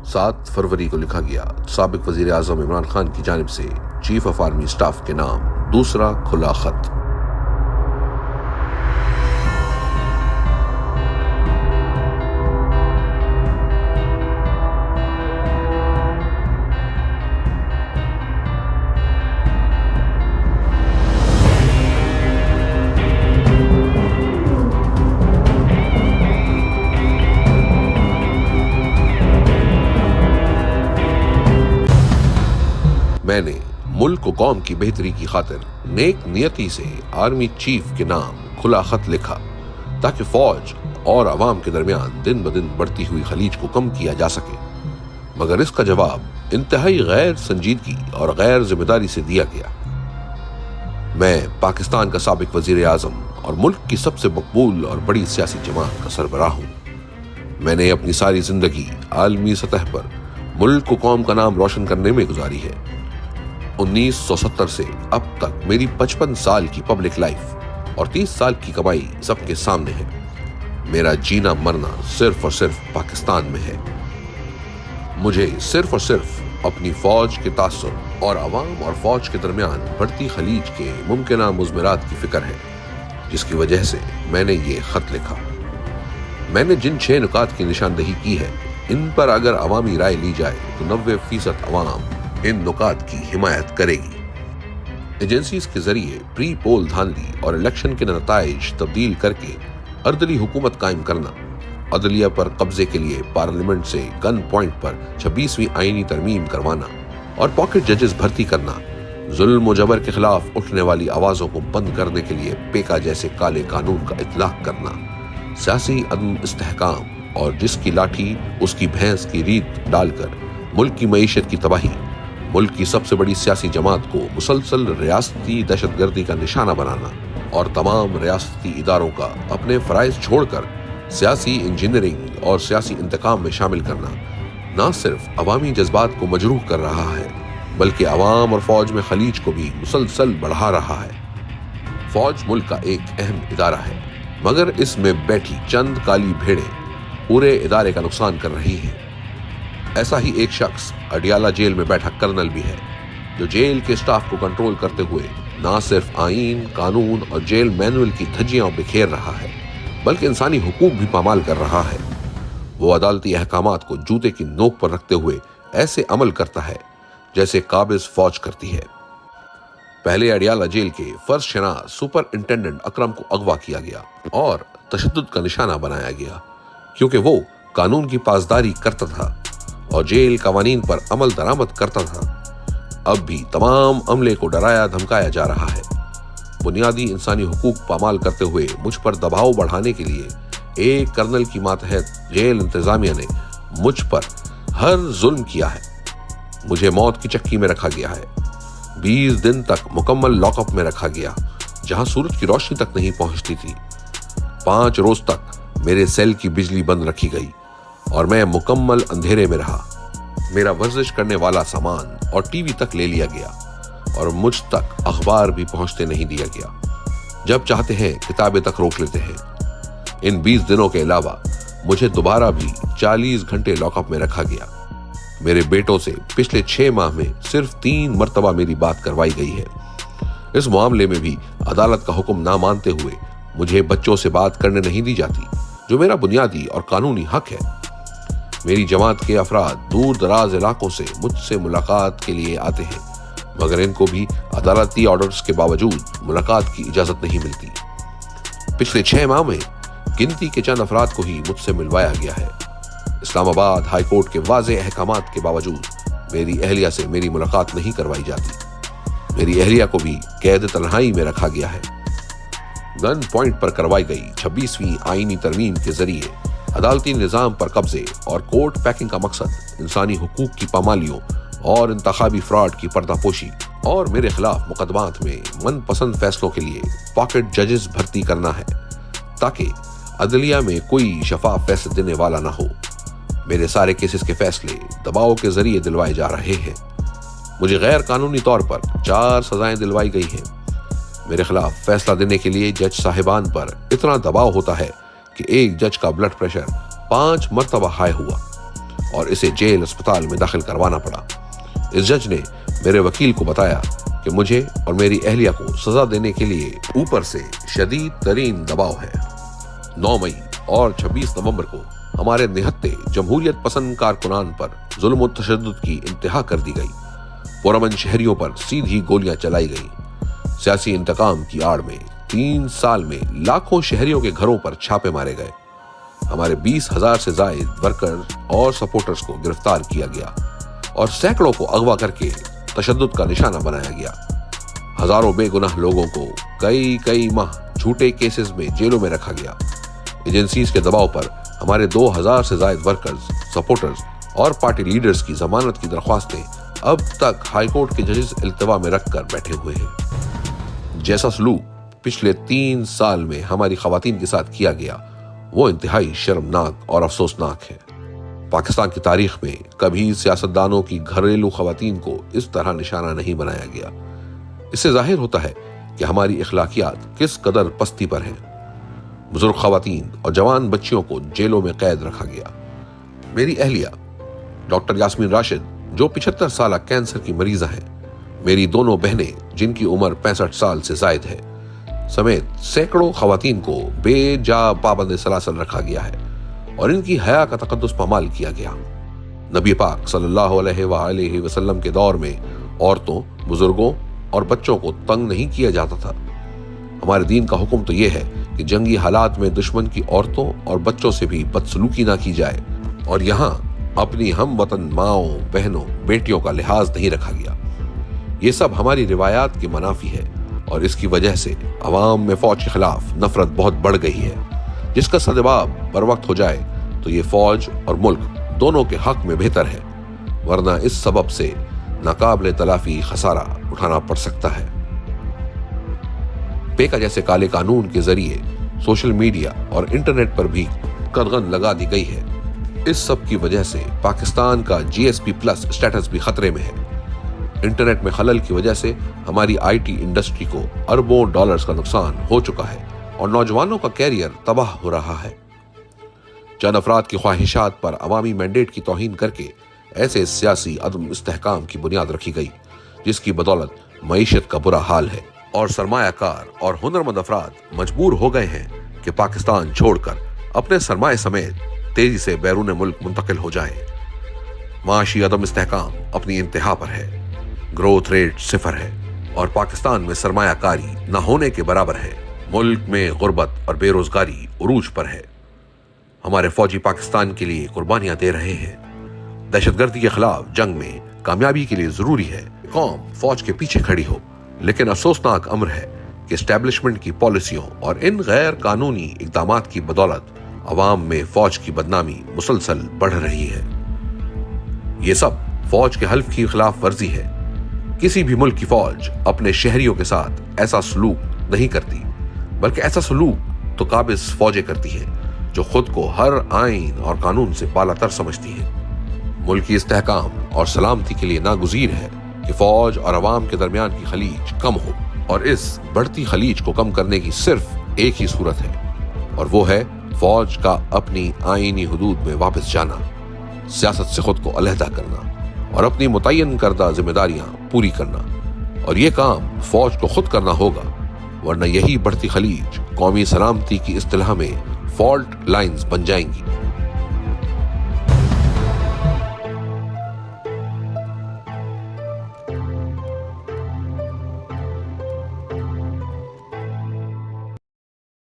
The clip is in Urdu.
7 فروری کو لکھا گیا سابق وزیر اعظم عمران خان کی جانب سے چیف آف آرمی اسٹاف کے نام دوسرا کھلا خط۔ میں نے ملک و قوم کی بہتری کی خاطر نیک نیتی سے آرمی چیف کے نام کھلا خط لکھا تاکہ فوج اور عوام کے درمیان دن بدن بڑھتی ہوئی خلیج کو کم کیا جا سکے، مگر اس کا جواب انتہائی غیر سنجیدگی اور غیر ذمہ داری سے دیا گیا۔ میں پاکستان کا سابق وزیر اعظم اور ملک کی سب سے مقبول اور بڑی سیاسی جماعت کا سربراہ ہوں۔ میں نے اپنی ساری زندگی عالمی سطح پر ملک و قوم کا نام روشن کرنے میں گزاری ہے۔ 1970 سے اب تک میری 55 سال کی پبلک لائف اور 30 سال کی کمائی سب کے سامنے ہے۔ میرا جینا مرنا صرف اور صرف پاکستان میں ہے۔ مجھے صرف اور صرف اپنی فوج کے تاثر اور عوام اور فوج کے درمیان بڑھتی خلیج کے ممکنہ مضمرات کی فکر ہے، جس کی وجہ سے میں نے یہ خط لکھا۔ میں نے جن 6 نکات کی نشاندہی کی ہے، ان پر اگر عوامی رائے لی جائے تو 90% عوام ان نکات کی حمایت کرے گی۔ ایجنسیز کے ذریعے پری پول دھاندلی اور الیکشن کے نتائج تبدیل کر کے اردلی حکومت قائم کرنا، عدلیہ پر قبضے کے لیے پارلیمنٹ سے گن پوائنٹ پر 26ویں آئینی ترمیم کروانا اور پاکٹ ججز بھرتی کرنا، ظلم و جبر کے خلاف اٹھنے والی آوازوں کو بند کرنے کے لیے پیکا جیسے کالے قانون کا اطلاق کرنا، سیاسی عدم استحکام اور جس کی لاٹھی اس کی بھینس کی ریت ڈال کر ملک کی معیشت کی تباہی، ملک کی سب سے بڑی سیاسی جماعت کو مسلسل ریاستی دہشت گردی کا نشانہ بنانا اور تمام ریاستی اداروں کا اپنے فرائض چھوڑ کر سیاسی انجینئرنگ اور سیاسی انتقام میں شامل کرنا، نہ صرف عوامی جذبات کو مجروح کر رہا ہے بلکہ عوام اور فوج میں خلیج کو بھی مسلسل بڑھا رہا ہے۔ فوج ملک کا ایک اہم ادارہ ہے، مگر اس میں بیٹھی چند کالی بھیڑیں پورے ادارے کا نقصان کر رہی ہیں۔ ایسا ہی ایک شخص اڈیالہ جیل میں بیٹھا کرنل بھی ہے، جو جیل کے اسٹاف کو کنٹرول کرتے ہوئے نہ صرف آئین، قانون اور جیل مینول کی دھجیاں بکھیر رہا ہے بلکہ انسانی حقوق بھی پامال کر رہا ہے۔ وہ عدالتی احکامات کو جوتے کی نوک پر رکھتے ہوئے ایسے عمل کرتا ہے جیسے قابض فوج کرتی ہے۔ پہلے اڈیالہ جیل کے فرض شناس سپر انٹینڈنٹ اکرم کو اغوا کیا گیا اور تشدد کا نشانہ بنایا گیا، کیونکہ وہ قانون کی پاسداری کرتا تھا اور جیل قوانین پر عمل درآمد کرتا تھا۔ اب بھی تمام عملے کو ڈرایا دھمکایا جا رہا ہے۔ بنیادی انسانی حقوق پامال کرتے ہوئے مجھ پر دباؤ بڑھانے کے لیے ایک کرنل کی ماتحت جیل انتظامیہ نے مجھ پر ہر ظلم کیا ہے۔ مجھے موت کی چکی میں رکھا گیا ہے، 20 دن تک مکمل لاک اپ میں رکھا گیا جہاں سورج کی روشنی تک نہیں پہنچتی تھی۔ 5 روز تک میرے سیل کی بجلی بند رکھی گئی اور میں مکمل اندھیرے میں رہا۔ میرا ورزش کرنے والا سامان اور ٹی وی تک لے لیا گیا اور مجھ تک اخبار بھی پہنچتے نہیں دیا گیا۔ جب چاہتے ہیں کتابیں تک روک لیتے ہیں۔ ان 20 دنوں کے علاوہ مجھے دوبارہ بھی 40 گھنٹے لاک اپ میں رکھا گیا۔ میرے بیٹوں سے پچھلے 6 ماہ میں صرف 3 مرتبہ میری بات کروائی گئی ہے۔ اس معاملے میں بھی عدالت کا حکم نہ مانتے ہوئے مجھے بچوں سے بات کرنے نہیں دی جاتی، جو میرا بنیادی اور قانونی حق ہے۔ میری جماعت کے افراد دور دراز علاقوں سے مجھ سے ملاقات کے لیے آتے ہیں، مگر ان کو بھی عدالتی آرڈرز کے باوجود ملاقات کی اجازت نہیں ملتی۔ پچھلے 6 ماہ میں گنتی کے چند افراد کو ہی مجھ سے ملوایا گیا ہے۔ اسلام آباد ہائی کورٹ کے واضح احکامات کے باوجود میری اہلیہ سے میری ملاقات نہیں کروائی جاتی۔ میری اہلیہ کو بھی قید تنہائی میں رکھا گیا ہے۔ گن پوائنٹ پر کروائی گئی 26ویں آئینی ترمیم کے ذریعے عدالتی نظام پر قبضے اور کورٹ پیکنگ کا مقصد انسانی حقوق کی پامالیوں اور انتخابی فراڈ کی پردہ پوشی اور میرے خلاف مقدمات میں من پسند فیصلوں کے لیے پاکٹ ججز بھرتی کرنا ہے، تاکہ عدلیہ میں کوئی شفاف فیصلے دینے والا نہ ہو۔ میرے سارے کیسز کے فیصلے دباؤ کے ذریعے دلوائے جا رہے ہیں۔ مجھے غیر قانونی طور پر 4 سزائیں دلوائی گئی ہیں۔ میرے خلاف فیصلہ دینے کے لیے جج صاحبان پر اتنا دباؤ ہوتا ہے کہ ایک جج کا بلڈ پریشر 5 مرتبہ ہائی ہوا۔ اور اسے جیل اسپتال میں داخل کروانا پڑا۔ اس جج نے میرے وکیل کو بتایا کہ مجھے اور میری اہلیہ کو سزا دینے کے لیے اوپر سے شدید ترین دباؤ ہے۔ 9 مئی اور 26 نومبر کو ہمارے نہتے جمہوریت پسند کارکنان پر ظلم و تشدد کی انتہا کر دی گئی۔ پرامن شہریوں پر سیدھی گولیاں چلائی گئی۔ سیاسی انتقام کی آڑ میں 3 سال میں لاکھوں شہریوں کے گھروں پر چھاپے مارے گئے۔ ہمارے 20,000 سے زائد ورکرز اور سپورٹرز کو گرفتار کیا گیا اور سینکڑوں کو اغوا کر کے تشدد کا نشانہ بنایا گیا۔ ہزاروں بے گناہ لوگوں کو کئی ماہ جھوٹے کیسز میں جیلوں میں رکھا گیا۔ ایجنسیز کے دباؤ پر ہمارے 2,000 سے زائد ورکرز، سپورٹرز اور پارٹی لیڈرز کی ضمانت کی درخواستیں اب تک ہائی کورٹ کے ججز التوا میں رکھ کر بیٹھے ہوئے ہیں۔ جیسا سلوک پچھلے 3 سال میں ہماری خواتین کے ساتھ کیا گیا وہ انتہائی شرمناک اور افسوسناک ہے۔ پاکستان کی تاریخ میں کبھی سیاستدانوں کی گھریلو خواتین کو اس طرح نشانہ نہیں بنایا گیا۔ اس سے ظاہر ہوتا ہے کہ ہماری اخلاقیات کس قدر پستی پر ہیں۔ بزرگ خواتین اور جوان بچیوں کو جیلوں میں قید رکھا گیا۔ میری اہلیہ ڈاکٹر یاسمین راشد جو 75 سالہ کینسر کی مریضہ ہیں، میری دونوں بہنیں جن کی عمر 65 سال سے زائد ہے، سمیت سینکڑوں خواتین کو بے جا پابند سلاسل رکھا گیا ہے اور ان کی حیا کا تقدس پامال کیا گیا۔ نبی پاک صلی اللہ علیہ وآلہ وسلم کے دور میں عورتوں، بزرگوں اور بچوں کو تنگ نہیں کیا جاتا تھا۔ ہمارے دین کا حکم تو یہ ہے کہ جنگی حالات میں دشمن کی عورتوں اور بچوں سے بھی بدسلوکی نہ کی جائے، اور یہاں اپنی ہم وطن ماؤں، بہنوں، بیٹیوں کا لحاظ نہیں رکھا گیا۔ یہ سب ہماری روایات کے منافی ہے اور اس کی وجہ سے عوام میں فوج کے خلاف نفرت بہت بڑھ گئی ہے، جس کا سدباب بر وقت ہو جائے تو یہ فوج اور ملک دونوں کے حق میں بہتر ہے، ورنہ اس سبب سے ناقابل تلافی خسارہ اٹھانا پڑ سکتا ہے۔ پیکا جیسے کالے قانون کے ذریعے سوشل میڈیا اور انٹرنیٹ پر بھی قدغن لگا دی گئی ہے۔ اس سب کی وجہ سے پاکستان کا GSP پلس اسٹیٹس بھی خطرے میں ہے۔ انٹرنیٹ میں خلل کی وجہ سے ہماری IT انڈسٹری کو اربوں ڈالرز کا نقصان ہو چکا ہے اور نوجوانوں کا کیریئر تباہ ہو رہا ہے۔ چند افراد کی خواہشات پر عوامی مینڈیٹ کی توہین کر کے ایسے سیاسی عدم استحکام کی بنیاد رکھی گئی جس کی بدولت معیشت کا برا حال ہے اور سرمایہ کار اور ہنرمند افراد مجبور ہو گئے ہیں کہ پاکستان چھوڑ کر اپنے سرمایہ سمیت تیزی سے بیرون ملک منتقل ہو جائیں۔ معاشی عدم استحکام اپنی انتہا پر ہے، گروتھ ریٹ 0 ہے اور پاکستان میں سرمایہ کاری نہ ہونے کے برابر ہے۔ ملک میں غربت اور بے روزگاری عروج پر ہے۔ ہمارے فوجی پاکستان کے لیے قربانیاں دے رہے ہیں۔ دہشت گردی کے خلاف جنگ میں کامیابی کے لیے ضروری ہے قوم فوج کے پیچھے کھڑی ہو، لیکن افسوسناک امر ہے کہ اسٹیبلشمنٹ کی پالیسیوں اور ان غیر قانونی اقدامات کی بدولت عوام میں فوج کی بدنامی مسلسل بڑھ رہی ہے۔ یہ سب فوج کے حلف کی خلاف ورزی ہے۔ کسی بھی ملک کی فوج اپنے شہریوں کے ساتھ ایسا سلوک نہیں کرتی، بلکہ ایسا سلوک تو قابض فوجیں کرتی ہیں جو خود کو ہر آئین اور قانون سے بالا تر سمجھتی ہیں۔ ملکی استحکام اور سلامتی کے لیے ناگزیر ہے کہ فوج اور عوام کے درمیان کی خلیج کم ہو، اور اس بڑھتی خلیج کو کم کرنے کی صرف ایک ہی صورت ہے، اور وہ ہے فوج کا اپنی آئینی حدود میں واپس جانا، سیاست سے خود کو علیحدہ کرنا اور اپنی متعین کردہ ذمہ داریاں پوری کرنا، اور یہ کام فوج کو خود کرنا ہوگا، ورنہ یہی بڑھتی خلیج قومی سلامتی کی اصطلاح میں فالٹ لائنز بن جائیں گی۔